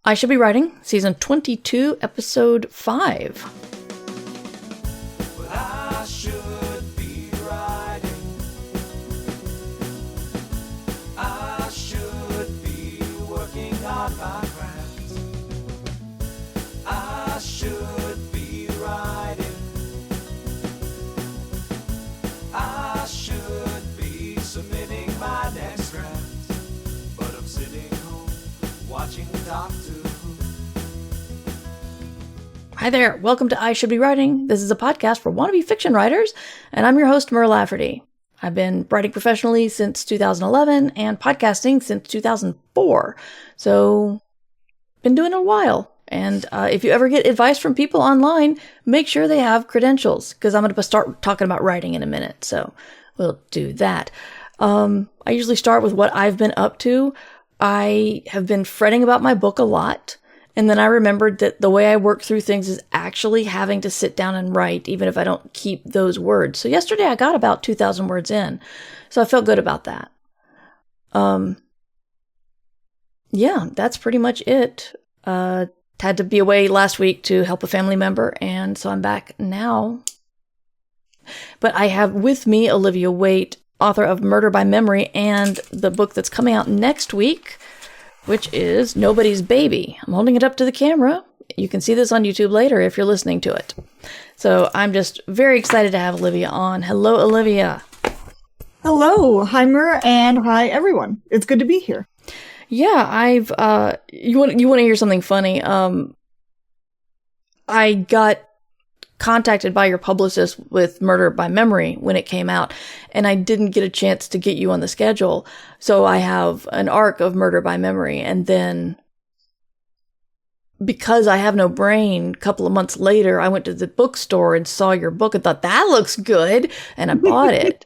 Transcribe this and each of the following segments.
I Should Be Writing, Season 22, Episode 5. Well, I should be writing. I should be working on my craft. I should be writing. I should be submitting my next draft. But I'm sitting home watching Doctor Who. Hi there, welcome to I Should Be Writing. This is a podcast for wannabe fiction writers, and I'm your host, Mer Lafferty. I've been writing professionally since 2011 and podcasting since 2004, so been doing it a while. And if you ever get advice from people online, make sure they have credentials, because I'm going to start talking about writing in a minute, so we'll do that. I usually start with what I've been up to. I have been fretting about my book a lot. And then I remembered that the way I work through things is actually having to sit down and write, even if I don't keep those words. So yesterday I got about 2,000 words in. So I felt good about that. Yeah, that's pretty much it. Had to be away last week to help a family member, and so I'm back now. But I have with me Olivia Waite, author of Murder by Memory, and the book that's coming out next week, which is Nobody's Baby. I'm holding it up to the camera. You can see this on YouTube later if you're listening to it. So I'm just very excited to have Olivia on. Hello, Olivia. Hello, hi Mer, and hi everyone. It's good to be here. Yeah, you want to hear something funny? I got contacted by your publicist with Murder by Memory when it came out, and I didn't get a chance to get you on the schedule. So I have an arc of Murder by Memory, and then because I have no brain, a couple of months later, I went to the bookstore and saw your book and thought, that looks good, and I bought it.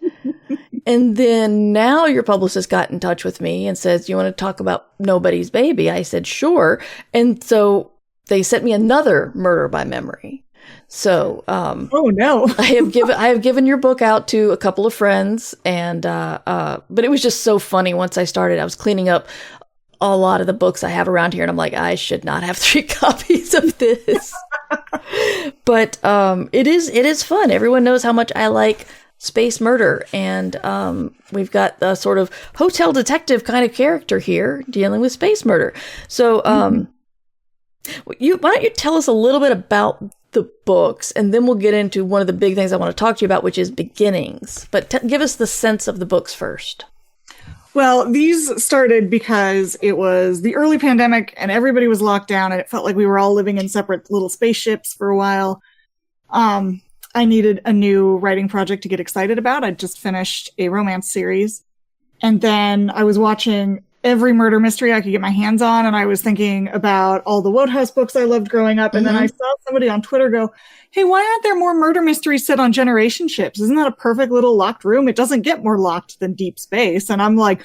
And then now your publicist got in touch with me and says, you want to talk about Nobody's Baby? I said, sure. And so they sent me another Murder by Memory. So, oh no, I have given your book out to a couple of friends, and but it was just so funny. Once I started, I was cleaning up a lot of the books I have around here, and I'm like, I should not have 3 copies of this. But it is fun. Everyone knows how much I like space murder, and we've got the sort of hotel detective kind of character here dealing with space murder. So, why don't you tell us a little bit about the books, and then we'll get into one of the big things I want to talk to you about, which is beginnings. But give us the sense of the books first. Well, these started because it was the early pandemic and everybody was locked down, and it felt like we were all living in separate little spaceships for a while. I needed a new writing project to get excited about. I'd just finished a romance series, and then I was watching every murder mystery I could get my hands on, and I was thinking about all the Wodehouse books I loved growing up, and then I saw somebody on Twitter go, hey, why aren't there more murder mysteries set on generation ships? Isn't that a perfect little locked room? It doesn't get more locked than deep space. And I'm like,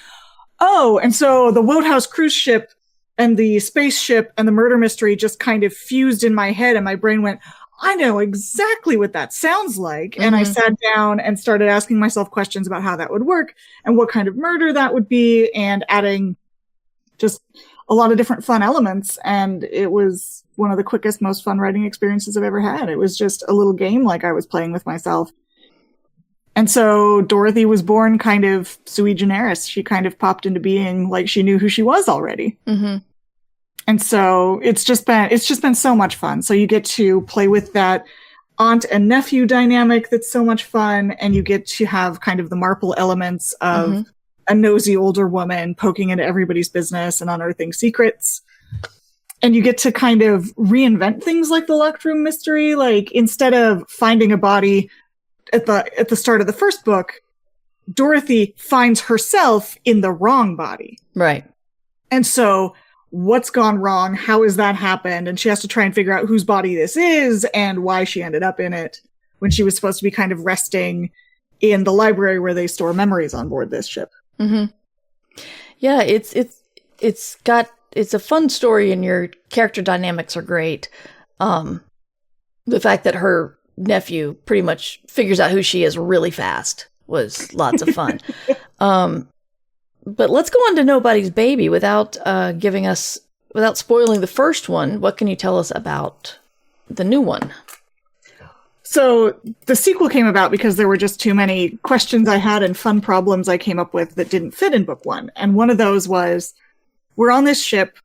oh, and so the Wodehouse cruise ship and the spaceship and the murder mystery just kind of fused in my head, and my brain went, I know exactly what that sounds like. And I sat down and started asking myself questions about how that would work and what kind of murder that would be, and adding just a lot of different fun elements. And it was one of the quickest, most fun writing experiences I've ever had. It was just a little game like I was playing with myself. And so Dorothy was born kind of sui generis. She kind of popped into being like she knew who she was already. Mm-hmm. And so it's just been so much fun. So you get to play with that aunt and nephew dynamic that's so much fun, and you get to have kind of the Marple elements of a nosy older woman poking into everybody's business and unearthing secrets. And you get to kind of reinvent things like the locked room mystery. Like, instead of finding a body at the start of the first book, Dorothy finds herself in the wrong body. Right. And so what's gone wrong? How has that happened? And she has to try and figure out whose body this is and why she ended up in it when she was supposed to be kind of resting in the library where they store memories on board this ship. Mm-hmm. Yeah, it's a fun story, and your character dynamics are great. The fact that her nephew pretty much figures out who she is really fast was lots of fun. But let's go on to Nobody's Baby without giving us without spoiling the first one, what can you tell us about the new one? So the sequel came about because there were just too many questions I had and fun problems I came up with that didn't fit in book one. And one of those was, we're on this ship.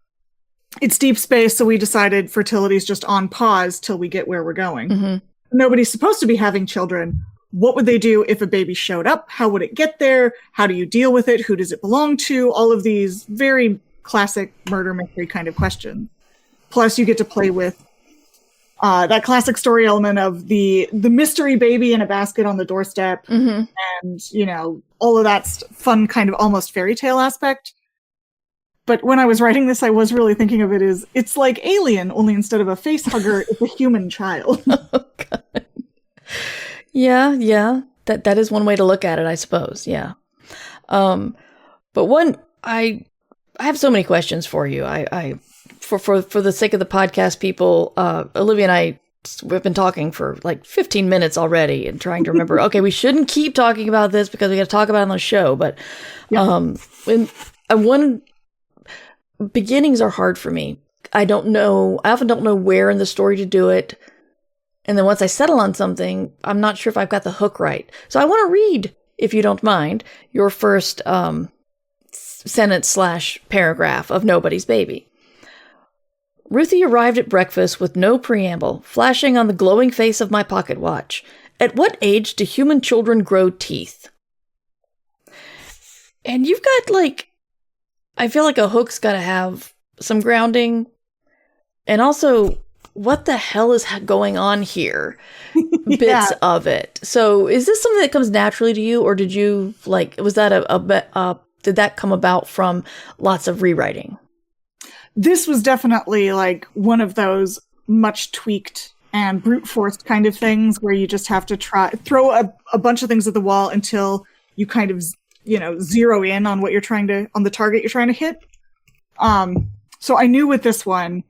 It's deep space, so we decided fertility's just on pause till we get where we're going. Mm-hmm. Nobody's supposed to be having children. What would they do if a baby showed up? How would it get there? How do you deal with it? Who does it belong to? All of these very classic murder mystery kind of questions. Plus, you get to play with that classic story element of the mystery baby in a basket on the doorstep, mm-hmm. and, you know, all of that fun kind of almost fairy tale aspect. But when I was writing this, I was really thinking of it as, it's like Alien, only instead of a face hugger, it's a human child. Oh, God. Yeah. That is one way to look at it, I suppose. Yeah. But I have so many questions for you. For the sake of the podcast people, Olivia and I, we've been talking for like 15 minutes already and trying to remember, okay, we shouldn't keep talking about this because we got to talk about it on the show. But, beginnings are hard for me. I often don't know where in the story to do it. And then once I settle on something, I'm not sure if I've got the hook right. So I want to read, if you don't mind, your first sentence/paragraph of Nobody's Baby. Ruthie arrived at breakfast with no preamble, flashing on the glowing face of my pocket watch. At what age do human children grow teeth? And you've got, I feel like a hook's got to have some grounding. And also, what the hell is going on here? Bits of it. So is this something that comes naturally to you? Or did you, was that did that come about from lots of rewriting? This was definitely one of those much tweaked and brute forced kind of things where you just have to throw a bunch of things at the wall until you kind of, zero in on what on the target you're trying to hit. So I knew with this one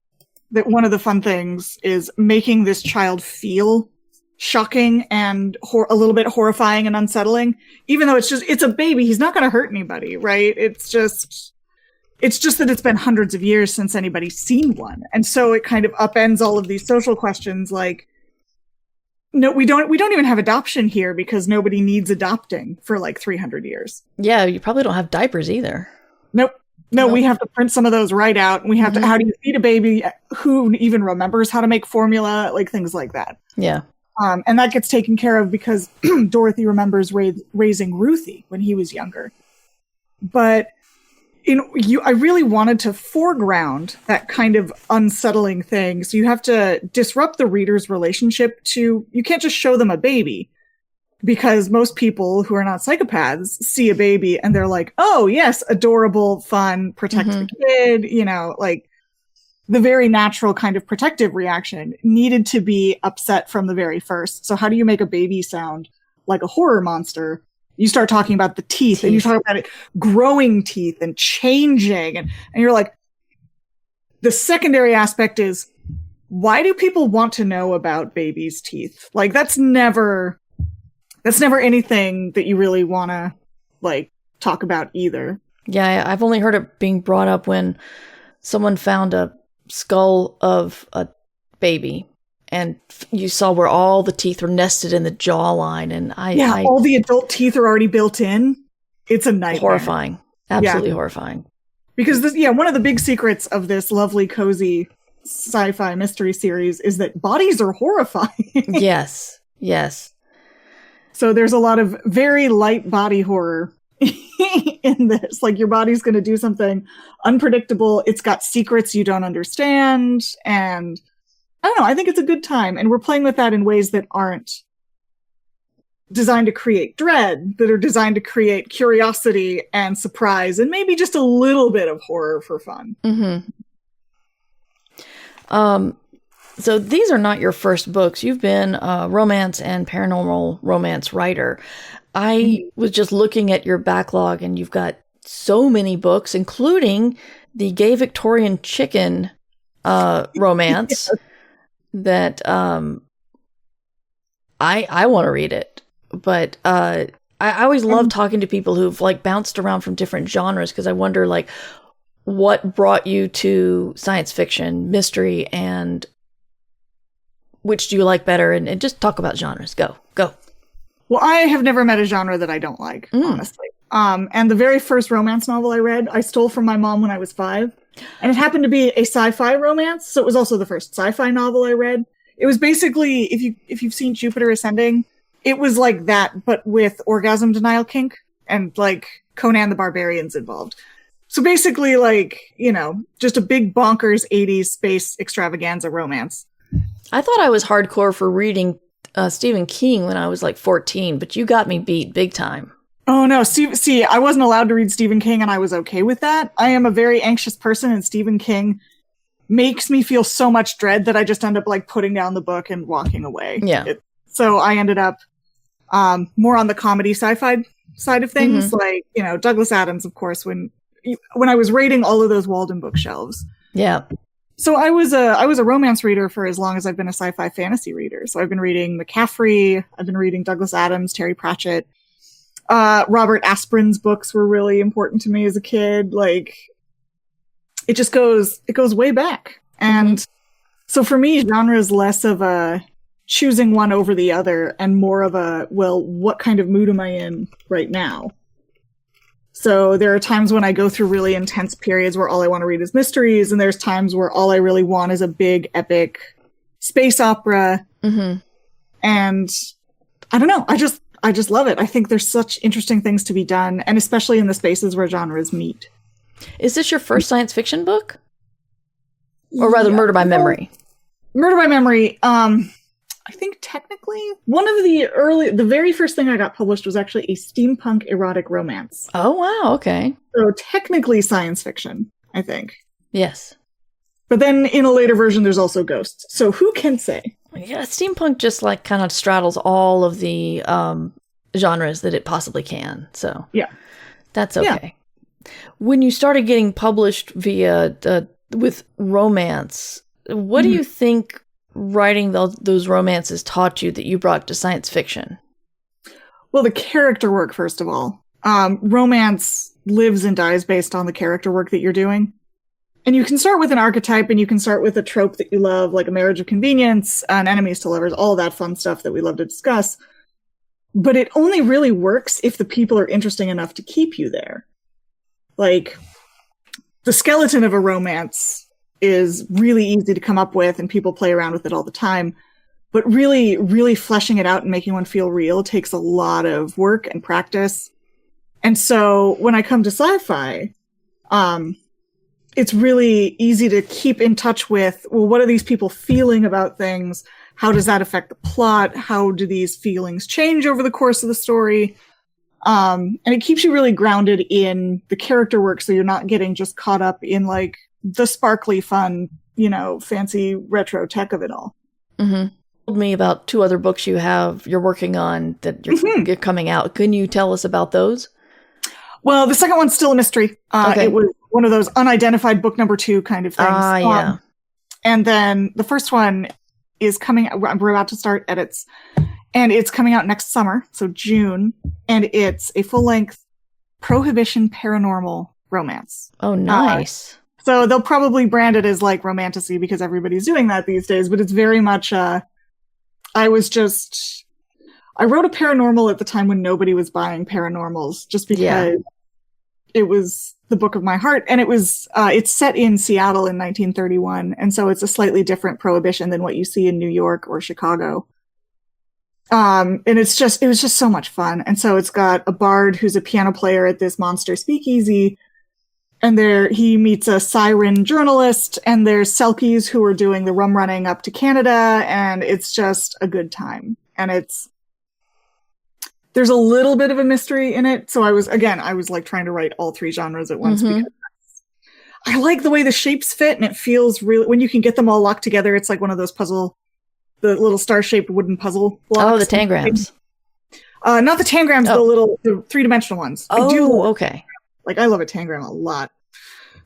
that one of the fun things is making this child feel shocking and a little bit horrifying and unsettling, even though it's a baby. He's not going to hurt anybody, right? It's just that it's been hundreds of years since anybody's seen one. And so it kind of upends all of these social questions no, we don't even have adoption here because nobody needs adopting for 300 years. Yeah, you probably don't have diapers either. Nope. No, we have to print some of those right out. And we have to, how do you feed a baby? Who even remembers how to make formula? Things like that. Yeah. And that gets taken care of because Dorothy remembers raising Ruthie when he was younger. But I really wanted to foreground that kind of unsettling thing. So you have to disrupt the reader's relationship you can't just show them a baby, because most people who are not psychopaths see a baby and they're like, oh yes, adorable, fun, protect the kid, the very natural kind of protective reaction needed to be upset from the very first. So how do you make a baby sound like a horror monster? You start talking about the teeth. And you talk about it growing teeth and changing. And you're like, the secondary aspect is, why do people want to know about babies' teeth? That's never anything that you really want to talk about either. Yeah, I've only heard it being brought up when someone found a skull of a baby. And you saw where all the teeth were nested in the jawline, and all the adult teeth are already built in. It's a nightmare. Horrifying, absolutely horrifying. Because one of the big secrets of this lovely, cozy sci-fi mystery series is that bodies are horrifying. Yes. So there's a lot of very light body horror in this. Your body's going to do something unpredictable. It's got secrets you don't understand, and I don't know. I think it's a good time. And we're playing with that in ways that aren't designed to create dread, that are designed to create curiosity and surprise and maybe just a little bit of horror for fun. Mm-hmm. So these are not your first books. You've been a romance and paranormal romance writer. I was just looking at your backlog, and you've got so many books, including the Gay Victorian Chicken romance. Yes. That I want to read it, but I always love talking to people who've bounced around from different genres, because I wonder what brought you to science fiction, mystery, and which do you like better? And just talk about genres. Go. Well, I have never met a genre that I don't like, honestly. And the very first romance novel I read, I stole from my mom when I was 5. And it happened to be a sci-fi romance, so it was also the first sci-fi novel I read. It was basically, if you've seen Jupiter Ascending, it was like that, but with orgasm denial kink and like Conan the Barbarian's involved. So basically, like, you know, just a big bonkers 80s space extravaganza romance. I thought I was hardcore for reading Stephen King when I was like 14, but you got me beat big time. Oh no, see, I wasn't allowed to read Stephen King and I was okay with that. I am a very anxious person and Stephen King makes me feel so much dread that I just end up like putting down the book and walking away. Yeah. So I ended up more on the comedy sci-fi side of things, like, you know, Douglas Adams, of course, when I was raiding all of those Walden bookshelves. Yeah. So I was a romance reader for as long as I've been a sci-fi fantasy reader. So I've been reading McCaffrey, I've been reading Douglas Adams, Terry Pratchett. Robert Asprin's books were really important to me as a kid. Like, it goes way back. And so for me, genre is less of a choosing one over the other and more of a, well, what kind of mood am I in right now? So there are times when I go through really intense periods where all I want to read is mysteries, and there's times where all I really want is a big, epic space opera. And I don't know, I just love it. I think there's such interesting things to be done, and especially in the spaces where genres meet. Is this your first science fiction book? Or rather, Murder by Memory? Murder by Memory, I think technically one of the very first thing I got published was actually a steampunk erotic romance. Oh, wow. Okay. So technically science fiction, I think. Yes. But then in a later version, there's also ghosts. So who can say? Yeah, steampunk just like kind of straddles all of the genres that it possibly can. So yeah, that's okay. Yeah. When you started getting published via with romance, what do you think writing those romances taught you that you brought to science fiction? Well, the character work, first of all. Romance lives and dies based on the character work that you're doing. And you can start with an archetype and you can start with a trope that you love, like a marriage of convenience, and enemies to lovers, all that fun stuff that we love to discuss. But it only really works if the people are interesting enough to keep you there. Like, the skeleton of a romance is really easy to come up with and people play around with it all the time. But really, really fleshing it out and making one feel real takes a lot of work and practice. And so when I come to sci-fi, it's really easy to keep in touch with, well, what are these people feeling about things? How does that affect the plot? How do these feelings change over the course of the story? And it keeps you really grounded in the character work, so you're not getting just caught up in like the sparkly fun, you know, fancy retro tech of it all. Told me about 2 other books you're working on that you're coming out. Can you tell us about those? Well, the second one's still a mystery. Okay. It was one of those unidentified book number 2 kind of things. Yeah. And then the first one is coming. We're about to start edits, and it's coming out next summer, so June. And it's a full-length prohibition paranormal romance. Oh, nice. So they'll probably brand it as like romantasy because everybody's doing that these days. But it's very much. I wrote a paranormal at the time when nobody was buying paranormals, just because it was the book of my heart. And it's set in Seattle in 1931. And so it's a slightly different prohibition than what you see in New York or Chicago. And it was just so much fun. And so it's got a bard who's a piano player at this monster speakeasy. And there he meets a siren journalist, and there's Selkies who are doing the rum running up to Canada. And it's just a good time. And there's a little bit of a mystery in it. So I was like trying to write all 3 genres at once because I like the way the shapes fit, and it feels really, when you can get them all locked together, it's like one of those the little star-shaped wooden puzzle blocks. Oh, the tangrams. Not the tangrams, the 3-dimensional ones. Oh, okay. Like, I love a tangram a lot.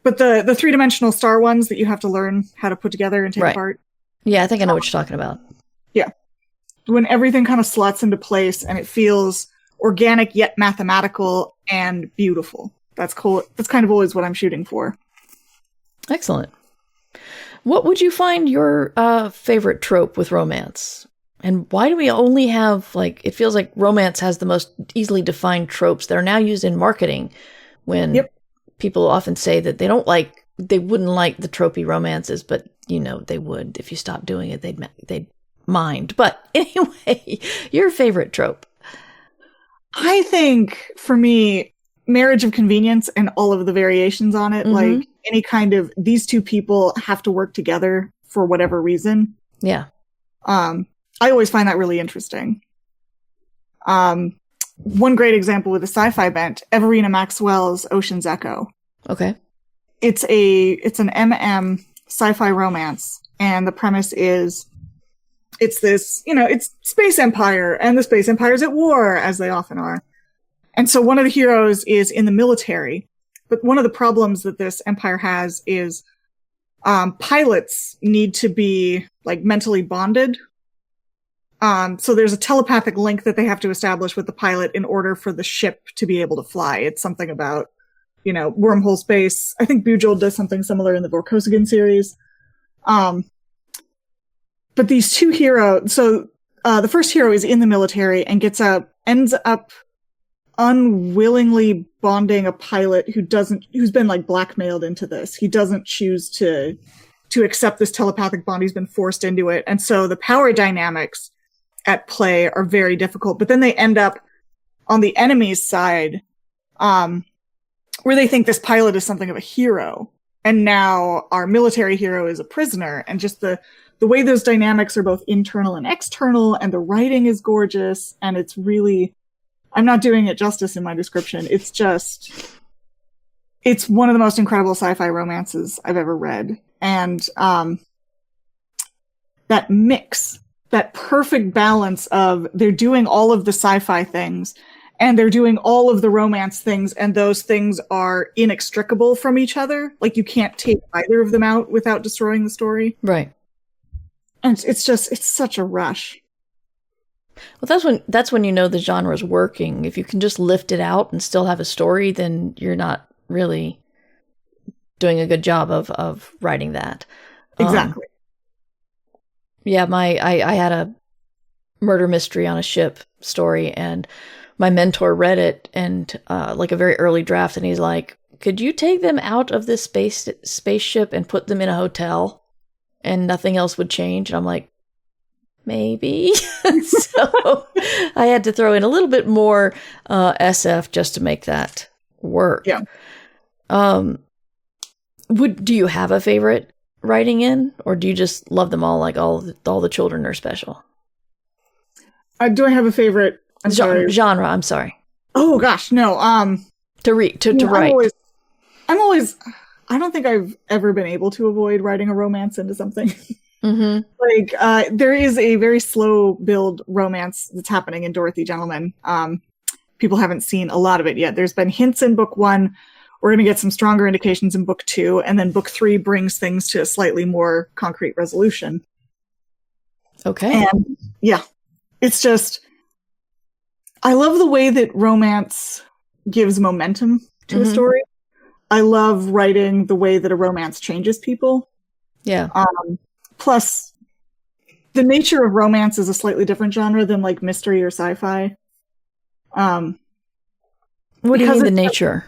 But the 3-dimensional star ones that you have to learn how to put together and take apart. Yeah, I think I know what you're talking about. Yeah. When everything kind of slots into place and it feels organic yet mathematical and beautiful. That's cool. That's kind of always what I'm shooting for. Excellent. What would you find your favorite trope with romance? And why do we only have, like, it feels like romance has the most easily defined tropes that are now used in marketing when people often say that they wouldn't like the tropey romances, but, they would. If you stopped doing it, they'd mind. But anyway, your favorite trope? I think, for me, marriage of convenience and all of the variations on it, like any kind of, these two people have to work together for whatever reason. Yeah. I always find that really interesting. One great example with a sci-fi bent, Everina Maxwell's Ocean's Echo. Okay. It's an MM sci-fi romance, and the premise is it's this, it's space empire, and the space empire's at war, as they often are. And so one of the heroes is in the military, but one of the problems that this empire has is pilots need to be like mentally bonded. So there's a telepathic link that they have to establish with the pilot in order for the ship to be able to fly. It's something about, wormhole space. I think Bujol does something similar in the Vorkosigan series. But these two heroes, so the first hero is in the military and ends up unwillingly bonding a pilot who's been like blackmailed into this. He doesn't choose to accept this telepathic bond. He's been forced into it. And so the power dynamics at play are very difficult, but then they end up on the enemy's side, where they think this pilot is something of a hero. And now our military hero is a prisoner, and just the way those dynamics are both internal and external, and the writing is gorgeous, and it's really, I'm not doing it justice in my description. It's one of the most incredible sci-fi romances I've ever read. And that mix, that perfect balance of they're doing all of the sci-fi things and they're doing all of the romance things, and those things are inextricable from each other. Like, you can't take either of them out without destroying the story. Right. And it's such a rush. Well, that's when the genre's working. If you can just lift it out and still have a story, then you're not really doing a good job of writing that. Exactly. Yeah, I had a murder mystery on a ship story, and my mentor read it and like a very early draft, and he's like, "Could you take them out of this spaceship and put them in a hotel, and nothing else would change?" And I'm like, maybe. So I had to throw in a little bit more SF just to make that work. Yeah. Do you have a favorite writing in, or do you just love them all? Like all the children are special. Do I have a favorite? Genre. I'm sorry. Oh gosh, no. To read to write. I'm always. I don't think I've ever been able to avoid writing a romance into something. Mm-hmm. Like, there is a very slow build romance that's happening in Dorothy Gentleman. People haven't seen a lot of it yet. There's been hints in book 1. We're going to get some stronger indications in book 2. And then book 3 brings things to a slightly more concrete resolution. Okay. And yeah, it's just, I love the way that romance gives momentum to a story. I love writing the way that a romance changes people. Yeah. Plus, the nature of romance is a slightly different genre than like mystery or sci-fi. What do you mean the nature?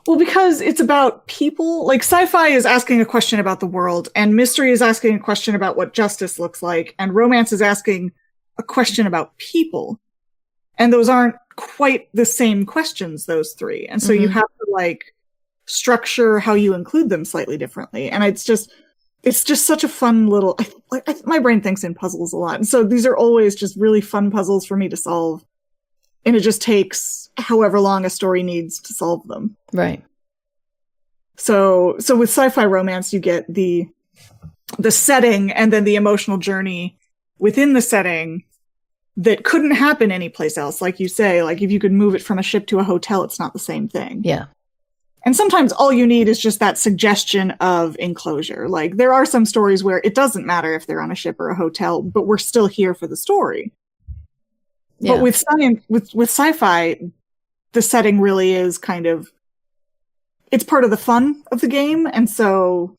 Well, because it's about people. Like, sci-fi is asking a question about the world, and mystery is asking a question about what justice looks like, and romance is asking a question about people. And those aren't quite the same questions, those three. And so you have to like structure how you include them slightly differently. And it's just such a fun little, my brain thinks in puzzles a lot. And so these are always just really fun puzzles for me to solve. And it just takes however long a story needs to solve them. Right. So with sci-fi romance, you get the setting and then the emotional journey within the setting that couldn't happen anyplace else. Like you say, like if you could move it from a ship to a hotel, it's not the same thing. Yeah. And sometimes all you need is just that suggestion of enclosure. Like, there are some stories where it doesn't matter if they're on a ship or a hotel, but we're still here for the story. Yeah. But with sci-fi, the setting really is kind of it's part of the fun of the game. And so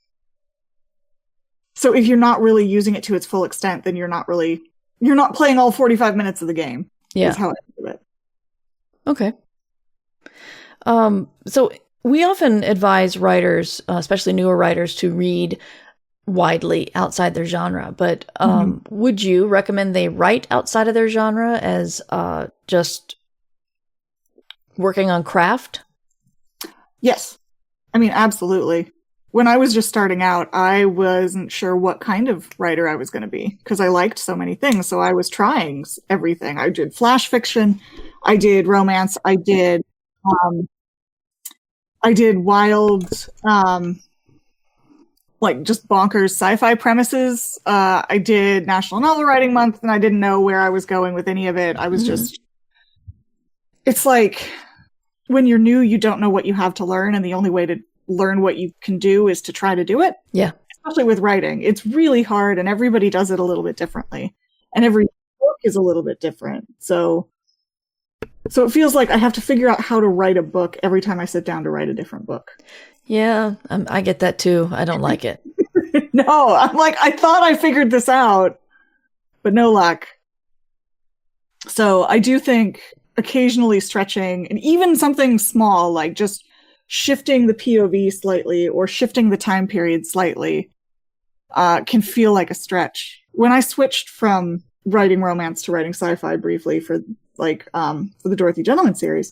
if you're not really using it to its full extent, then you're not playing all 45 minutes of the game. Yeah. Is how I do it. Okay. So we often advise writers, especially newer writers, to read widely outside their genre. But would you recommend they write outside of their genre as just working on craft? Yes. I mean, absolutely. When I was just starting out, I wasn't sure what kind of writer I was going to be because I liked so many things. So I was trying everything. I did flash fiction. I did romance. I did wild, like just bonkers sci-fi premises. I did National Novel Writing Month, and I didn't know where I was going with any of it. I was just, it's like when you're new, you don't know what you have to learn, and the only way to learn what you can do is to try to do it. Yeah. Especially with writing. It's really hard, and everybody does it a little bit differently. And every book is a little bit different. So it feels like I have to figure out how to write a book every time I sit down to write a different book. Yeah, I get that too. I don't like it. No, I'm like, I thought I figured this out, but no luck. So I do think occasionally stretching, and even something small, like just shifting the POV slightly or shifting the time period slightly, can feel like a stretch. When I switched from writing romance to writing sci-fi briefly for the Dorothy Gentleman series,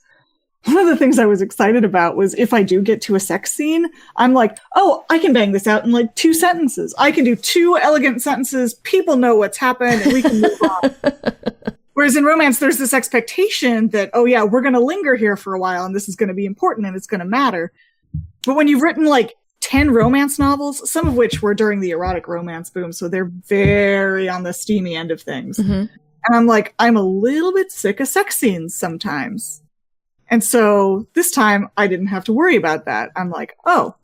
one of the things I was excited about was if I do get to a sex scene, I'm like, oh, I can bang this out in like 2 sentences. I can do 2 elegant sentences. People know what's happened, and we can move on. Whereas in romance, there's this expectation that, oh yeah, we're going to linger here for a while, and this is going to be important, and it's going to matter. But when you've written like 10 romance novels, some of which were during the erotic romance boom, so they're very on the steamy end of things. Mm-hmm. And I'm like, I'm a little bit sick of sex scenes sometimes. And so this time I didn't have to worry about that. I'm like, oh,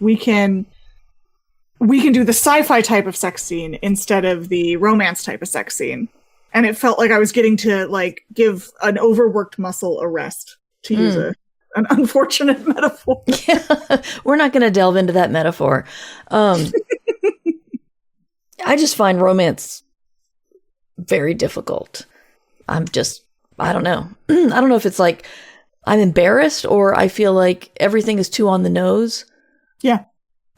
we can do the sci-fi type of sex scene instead of the romance type of sex scene. And it felt like I was getting to like give an overworked muscle a rest, to use an unfortunate metaphor. Yeah, we're not going to delve into that metaphor. I just find romance very difficult. I don't know. I don't know if it's like I'm embarrassed or I feel like everything is too on the nose. Yeah.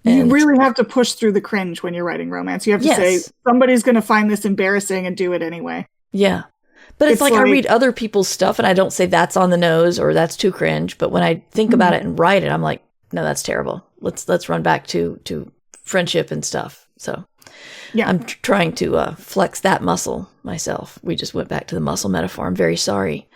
You really have to push through the cringe when you're writing romance. You have to say, somebody's going to find this embarrassing and do it anyway. Yeah. But it's like I read other people's stuff and I don't say that's on the nose or that's too cringe. But when I think about it and write it, I'm like, no, that's terrible. Let's run back to friendship and stuff. So yeah, I'm trying to flex that muscle myself. We just went back to the muscle metaphor. I'm very sorry.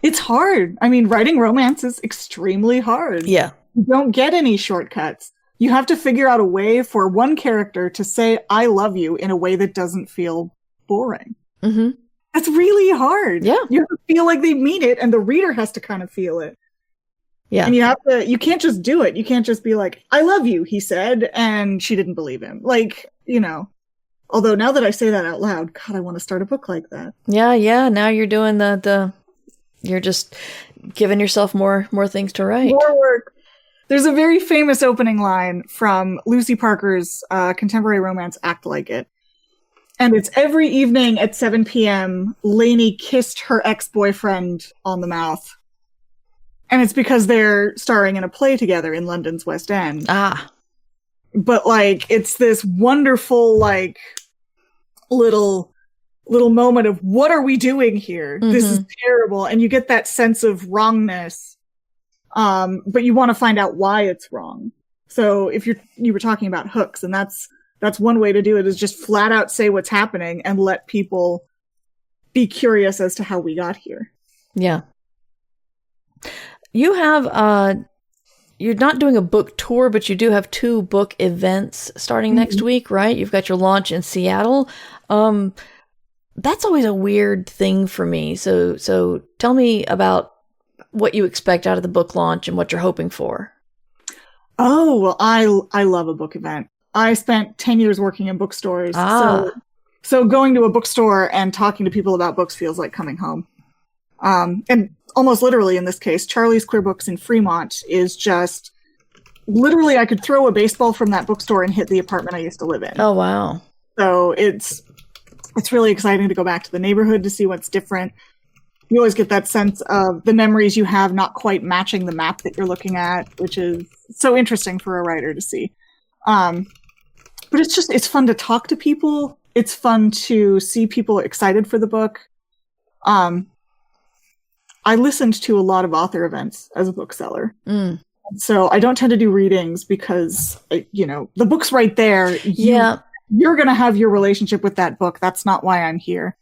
It's hard. I mean, writing romance is extremely hard. Yeah. You don't get any shortcuts. You have to figure out a way for one character to say, I love you in a way that doesn't feel boring. Mm-hmm. That's really hard. Yeah. You have to feel like they mean it, and the reader has to kind of feel it. Yeah. And you can't just do it. You can't just be like, I love you, he said, and she didn't believe him. Like, although now that I say that out loud, God, I want to start a book like that. Yeah. Now you're doing you're just giving yourself more things to write. More work. There's a very famous opening line from Lucy Parker's contemporary romance Act Like It. And it's every evening at 7 p.m., Lainey kissed her ex-boyfriend on the mouth. And it's because they're starring in a play together in London's West End. Ah. But, it's this wonderful, little moment of, what are we doing here? Mm-hmm. This is terrible. And you get that sense of wrongness. But you want to find out why it's wrong. So if you were talking about hooks, and that's one way to do it, is just flat out say what's happening and let people be curious as to how we got here. Yeah. You have, you're not doing a book tour, but you do have 2 book events starting next week, right? You've got your launch in Seattle. That's always a weird thing for me. So tell me about what you expect out of the book launch and what you're hoping for. Oh, well, I love a book event. I spent 10 years working in bookstores. So going to a bookstore and talking to people about books feels like coming home. And almost literally in this case, Charlie's Queer Books in Fremont is just literally I could throw a baseball from that bookstore and hit the apartment I used to live in. Oh, wow. So it's really exciting to go back to the neighborhood to see what's different. You always get that sense of the memories you have not quite matching the map that you're looking at, which is so interesting for a writer to see. But it's fun to talk to people. It's fun to see people excited for the book. I listened to a lot of author events as a bookseller. So I don't tend to do readings because, the book's right there. You're going to have your relationship with that book. That's not why I'm here.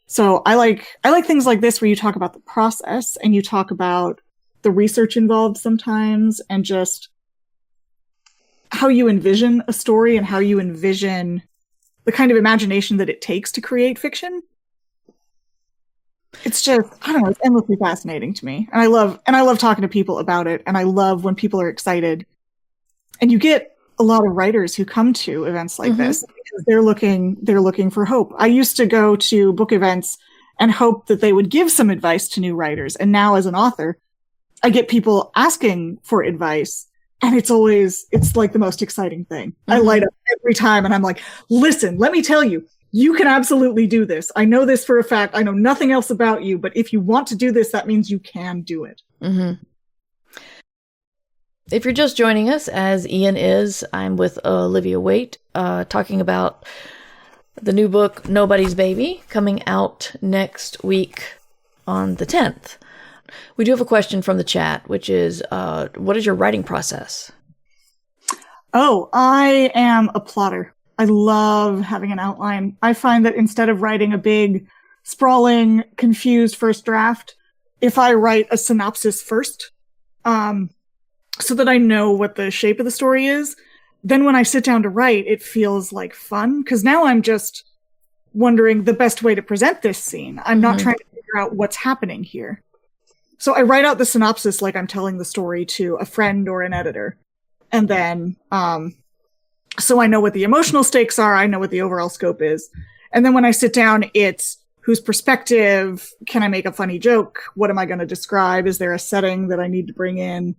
So I like things like this where you talk about the process and you talk about the research involved sometimes and just how you envision a story and how you envision the kind of imagination that it takes to create fiction. It's just, I don't know, it's endlessly fascinating to me. And I love talking to people about it. And I love when people are excited. And you get a lot of writers who come to events like this because they're looking for hope. I used to go to book events and hope that they would give some advice to new writers. And now as an author, I get people asking for advice. And it's like the most exciting thing. I light up every time and I'm like, listen, let me tell you, you can absolutely do this. I know this for a fact. I know nothing else about you, but if you want to do this, that means you can do it. If you're just joining us, as Ian is, I'm with Olivia Waite, talking about the new book, Nobody's Baby, coming out next week on the 10th. We do have a question from the chat, which is, what is your writing process? Oh, I am a plotter. I love having an outline. I find that instead of writing a big, sprawling, confused first draft, if I write a synopsis first, so that I know what the shape of the story is, then when I sit down to write, it feels like fun. Because now I'm just wondering the best way to present this scene. I'm not trying to figure out what's happening here. So I write out the synopsis like I'm telling the story to a friend or an editor. And then, so I know what the emotional stakes are. I know what the overall scope is. And then when I sit down, it's whose perspective? Can I make a funny joke? What am I going to describe? Is there a setting that I need to bring in?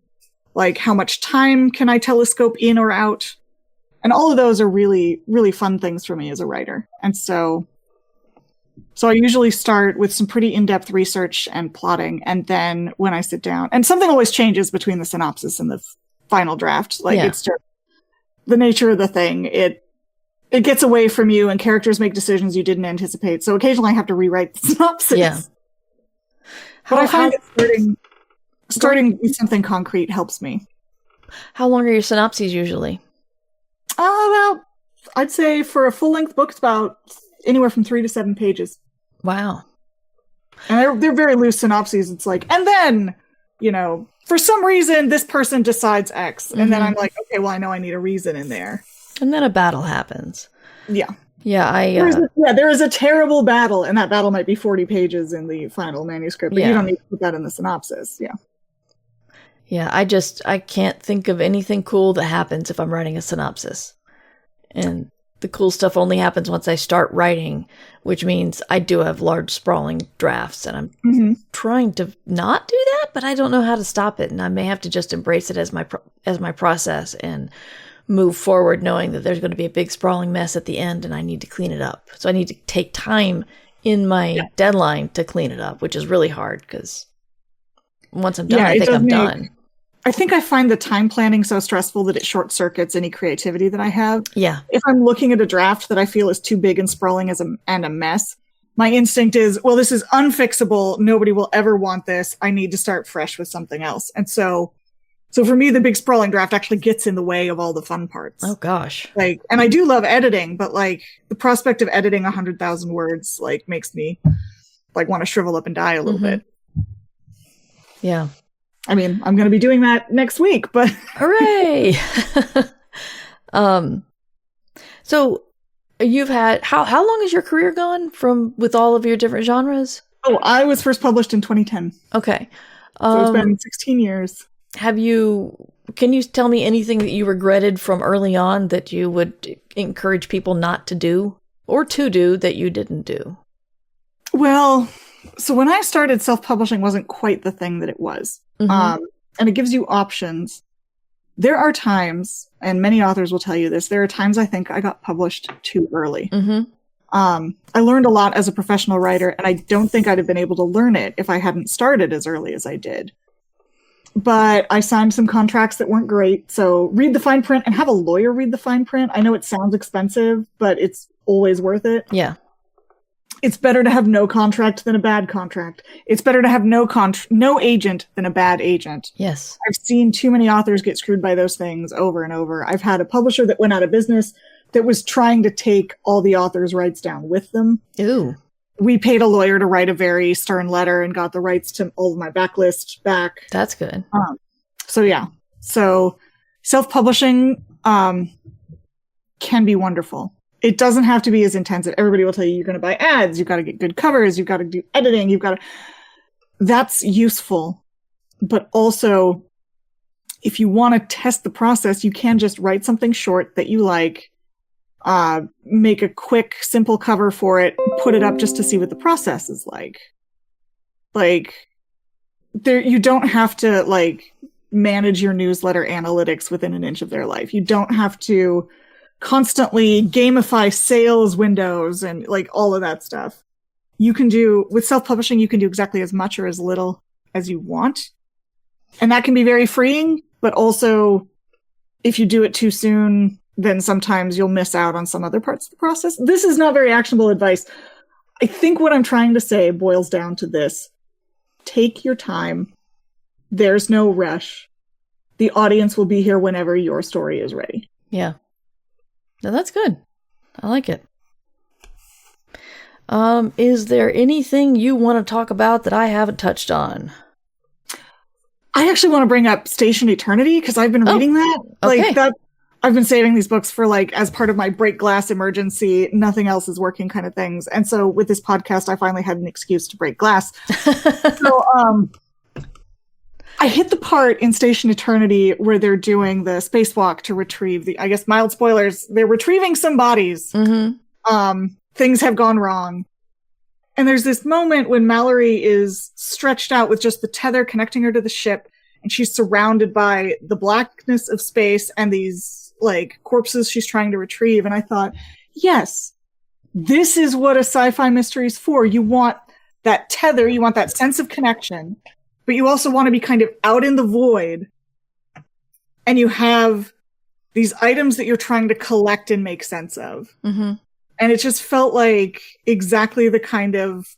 Like, how much time can I telescope in or out? And all of those are really, really fun things for me as a writer. And so I usually start with some pretty in-depth research and plotting. And then when I sit down, and something always changes between the synopsis and the final draft. Like, it's just the nature of the thing. It gets away from you and characters make decisions you didn't anticipate. So occasionally I have to rewrite the synopsis. Yeah. But I find that starting with something concrete helps me. How long are your synopses usually? About, I'd say for a full-length book, it's about anywhere from 3 to 7 pages. Wow. And they're very loose synopses. It's like, and then, for some reason, this person decides X. And then I'm like, okay, well, I know I need a reason in there. And then a battle happens. Yeah. Yeah, there is a terrible battle, and that battle might be 40 pages in the final manuscript, but you don't need to put that in the synopsis. Yeah. Yeah, I can't think of anything cool that happens if I'm writing a synopsis. And the cool stuff only happens once I start writing, which means I do have large sprawling drafts, and I'm trying to not do that, but I don't know how to stop it, and I may have to just embrace it as my process and move forward knowing that there's going to be a big sprawling mess at the end and I need to clean it up. So I need to take time in my deadline to clean it up, which is really hard because once I'm done, I think I'm done. I think I find the time planning so stressful that it short circuits any creativity that I have. Yeah. If I'm looking at a draft that I feel is too big and sprawling and a mess, my instinct is, well, this is unfixable. Nobody will ever want this. I need to start fresh with something else. And so for me, the big sprawling draft actually gets in the way of all the fun parts. Oh gosh. And I do love editing, but the prospect of editing 100,000 words, makes me want to shrivel up and die a little bit. Yeah. I mean, I'm going to be doing that next week, but hooray. So you've had, how long has your career gone with all of your different genres? Oh, I was first published in 2010. Okay. So it's been 16 years. Can you tell me anything that you regretted from early on that you would encourage people not to do or to do that you didn't do? Well, So when I started, self-publishing wasn't quite the thing that it was. Mm-hmm. And it gives you options. There are times, and many authors will tell you this, there are times I think I got published too early. Mm-hmm. I learned a lot as a professional writer, and I don't think I'd have been able to learn it if I hadn't started as early as I did. But I signed some contracts that weren't great, so read the fine print and have a lawyer read the fine print. I know it sounds expensive, but it's always worth it. Yeah. It's better to have no contract than a bad contract. It's better to have no agent than a bad agent. Yes. I've seen too many authors get screwed by those things over and over. I've had a publisher that went out of business that was trying to take all the authors' rights down with them. Ooh. We paid a lawyer to write a very stern letter and got the rights to all of my backlist back. That's good. So yeah. So self-publishing can be wonderful. It doesn't have to be as intensive. Everybody will tell you you're going to buy ads, you've got to get good covers, you've got to do editing, you've got to... That's useful. But also, if you want to test the process, you can just write something short that you like, make a quick, simple cover for it, put it up just to see what the process is like. Like, you don't have to, like, manage your newsletter analytics within an inch of their life. You don't have to constantly gamify sales windows and like all of that stuff. You can do, with self-publishing, you can do exactly as much or as little as you want. And that can be very freeing, but also if you do it too soon, then sometimes you'll miss out on some other parts of the process. This is not very actionable advice. I think what I'm trying to say boils down to this. Take your time. There's no rush. The audience will be here whenever your story is ready. Yeah. No, that's good. I like it. Is there anything you want to talk about that I haven't touched on? I actually want to bring up Station Eternity because I've been reading that. Okay. Like that, I've been saving these books for like as part of my break glass emergency, nothing else is working kind of things. And so with this podcast, I finally had an excuse to break glass. So I hit the part in Station Eternity where they're doing the spacewalk to retrieve I guess mild spoilers, they're retrieving some bodies. Mm-hmm. Things have gone wrong. And there's this moment when Mallory is stretched out with just the tether connecting her to the ship, and she's surrounded by the blackness of space and these like corpses she's trying to retrieve. And I thought, yes, this is what a sci-fi mystery is for. You want that tether, you want that sense of connection, but you also want to be kind of out in the void. And you have these items that you're trying to collect and make sense of. Mm-hmm. And it just felt like exactly the kind of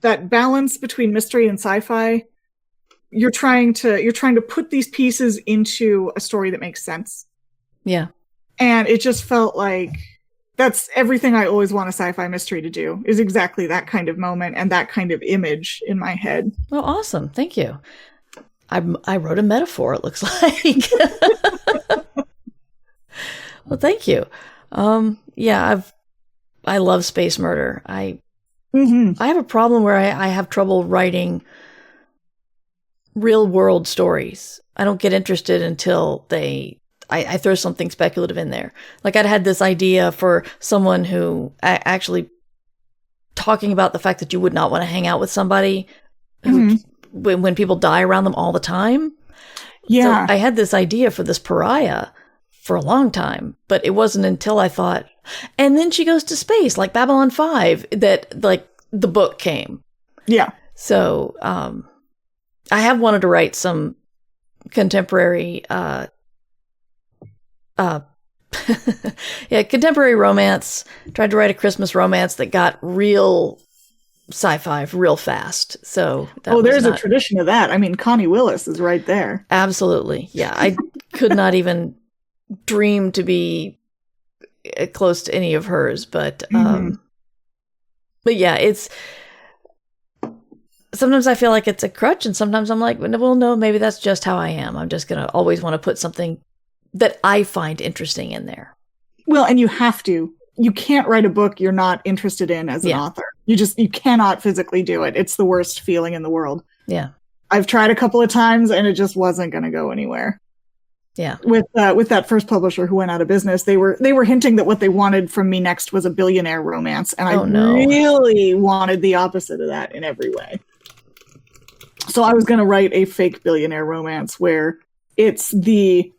that balance between mystery and sci-fi. You're trying to put these pieces into a story that makes sense. Yeah. And it just felt like that's everything I always want a sci-fi mystery to do, is exactly that kind of moment and that kind of image in my head. Well, awesome. Thank you. I wrote a metaphor, it looks like. Well, thank you. Yeah, I love space murder. I have a problem where I have trouble writing real world stories. I don't get interested until I throw something speculative in there. Like I'd had this idea for someone who actually talking about the fact that you would not want to hang out with somebody who, when people die around them all the time. Yeah. So I had this idea for this pariah for a long time, but it wasn't until I thought, and then she goes to space like Babylon 5 that like the book came. Yeah. So I have wanted to write some contemporary contemporary romance. Tried to write a Christmas romance that got real sci-fi real fast. So there's a tradition of that. I mean, Connie Willis is right there. Absolutely. Yeah. I could not even dream to be close to any of hers, but yeah, it's sometimes I feel like it's a crutch, and sometimes I'm like, well, no, maybe that's just how I am. I'm just going to always want to put something that I find interesting in there. Well, and you have to. You can't write a book you're not interested in as an author. You cannot physically do it. It's the worst feeling in the world. Yeah. I've tried a couple of times and it just wasn't going to go anywhere. Yeah. With that first publisher who went out of business, they were hinting that what they wanted from me next was a billionaire romance, and I really wanted the opposite of that in every way. So I was going to write a fake billionaire romance where it's the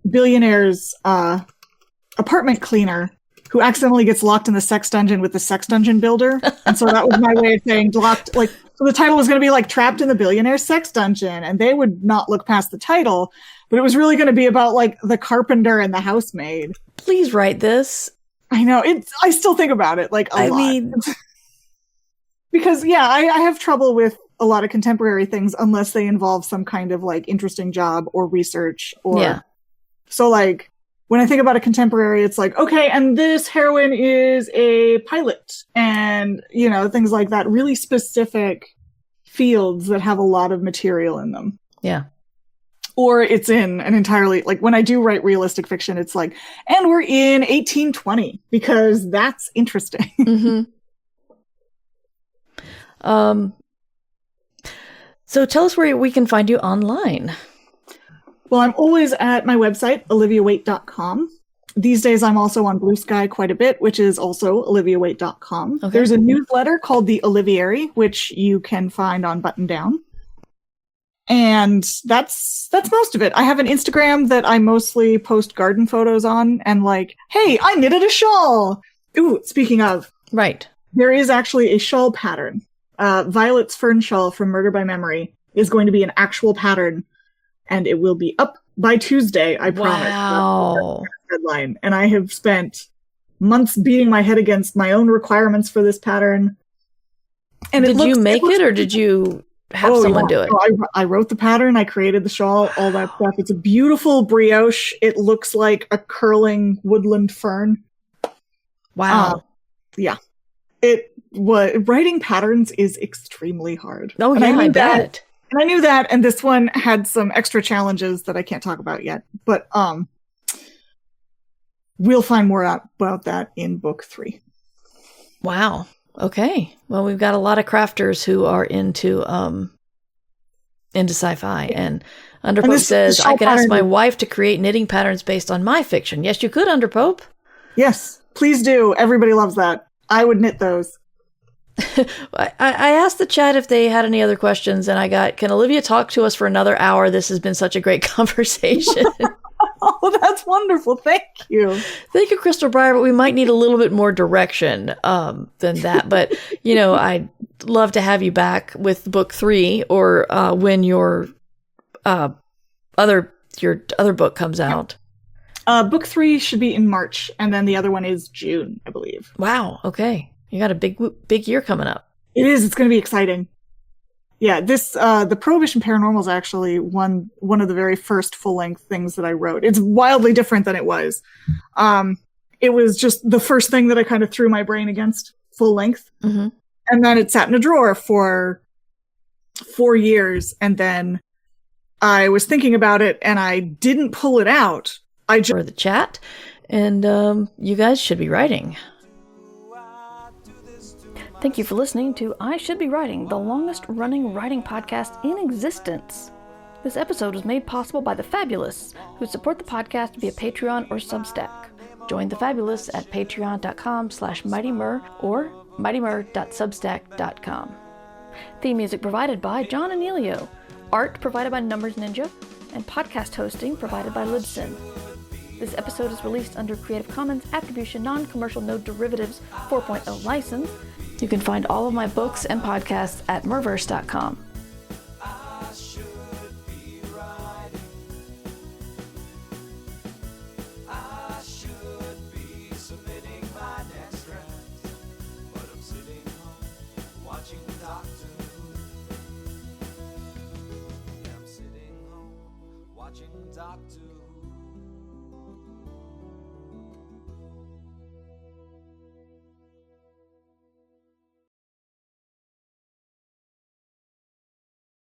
billionaire's apartment cleaner who accidentally gets locked in the sex dungeon with the sex dungeon builder, and so that was my way of saying locked. Like, so the title was going to be like trapped in the billionaire's sex dungeon, and they would not look past the title. But it was really going to be about like the carpenter and the housemaid. Please write this. I know. I still think about it like a lot. Because I have trouble with a lot of contemporary things unless they involve some kind of like interesting job or research or so like when I think about a contemporary, it's like, okay, and this heroine is a pilot and things like that, really specific fields that have a lot of material in them. Yeah. Or it's in an entirely, like when I do write realistic fiction, it's like, and we're in 1820 because that's interesting. Mm-hmm. So tell us where we can find you online. Well, I'm always at my website, oliviawaite.com. These days, I'm also on Blue Sky quite a bit, which is also oliviawaite.com. Okay. There's a newsletter called The Oliviary, which you can find on Button Down. And that's most of it. I have an Instagram that I mostly post garden photos on and like, hey, I knitted a shawl. Ooh, speaking of. Right. There is actually a shawl pattern. Violet's fern shawl from Murder by Memory is going to be an actual pattern, and it will be up by Tuesday, I promise. Wow. Deadline. And I have spent months beating my head against my own requirements for this pattern. And did you make it, or did you have someone do it? No, I wrote the pattern, I created the shawl, all that stuff. It's a beautiful brioche. It looks like a curling woodland fern. Wow. Yeah. Writing patterns is extremely hard. Oh, yeah, I bet. And I knew that, and this one had some extra challenges that I can't talk about yet. But we'll find more out about that in book 3. Wow. Okay. Well, we've got a lot of crafters who are into sci-fi. And Underpope says, I could ask my wife to create knitting patterns based on my fiction. Yes, you could, Underpope. Yes, please do. Everybody loves that. I would knit those. I asked the chat if they had any other questions, and I got, can Olivia talk to us for another hour? This has been such a great conversation. Oh, that's wonderful. Thank you. Thank you, Crystal Breyer, but we might need a little bit more direction than that. But, I'd love to have you back with book 3 or when your other book comes out. Book 3 should be in March, and then the other one is June, I believe. Wow. Okay. You got a big year coming up. It is. It's going to be exciting. Yeah, this the Prohibition Paranormal is actually one of the very first full-length things that I wrote. It's wildly different than it was. It was just the first thing that I kind of threw my brain against full length. Mm-hmm. And then it sat in a drawer for 4 years, and then I was thinking about it, and I didn't pull it out. For the chat, and you guys should be writing. Thank you for listening to I Should Be Writing, the longest running writing podcast in existence. This episode was made possible by the Fabulists, who support the podcast via Patreon or Substack. Join the Fabulists at patreon.com/mightymur or mightymur.substack.com. Theme music provided by John Anelio, art provided by Numbers Ninja, and podcast hosting provided by Libsyn. This episode is released under Creative Commons Attribution Non-Commercial No Derivatives 4.0 license. You can find all of my books and podcasts at merverse.com. I should be writing. I should be submitting my next draft, but I'm sitting home watching Doctor Who. I'm sitting home watching Doctor Who.